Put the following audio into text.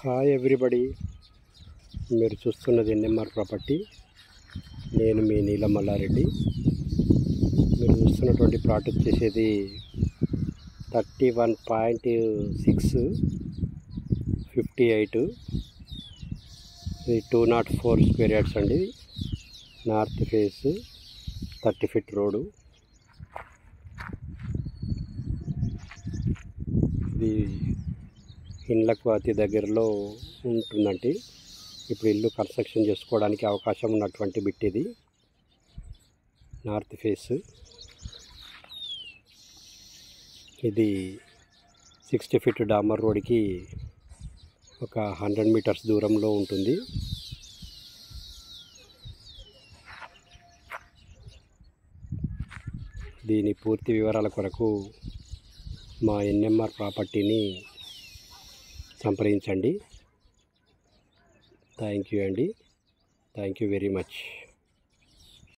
Hi everybody, మీరు చూస్తున్నది NMR property. నేను మీ నీలం మల్లారెడ్డి. మీరు చూస్తున్నటువంటి ప్లాట్ వచ్చేసేది 31.6 58. ఇది 204 స్క్వేర్ యార్డ్స్ అండి. North face 30 feet road. ఇది ఇండ్లకు అతి దగ్గరలో ఉంటుందండి. ఇప్పుడు ఇల్లు కన్స్ట్రక్షన్ చేసుకోవడానికి అవకాశం ఉన్నటువంటి బిట్ ఇది. నార్త్ ఫేస్ ఇది 60 ఫీట్ డామర్ రోడ్కి ఒక 100 మీటర్స్ దూరంలో ఉంటుంది. దీని పూర్తి వివరాల కొరకు మా ఎన్ఎంఆర్ ప్రాపర్టీని సంప్రదించండి. థ్యాంక్ యూ అండి. Thank you very much.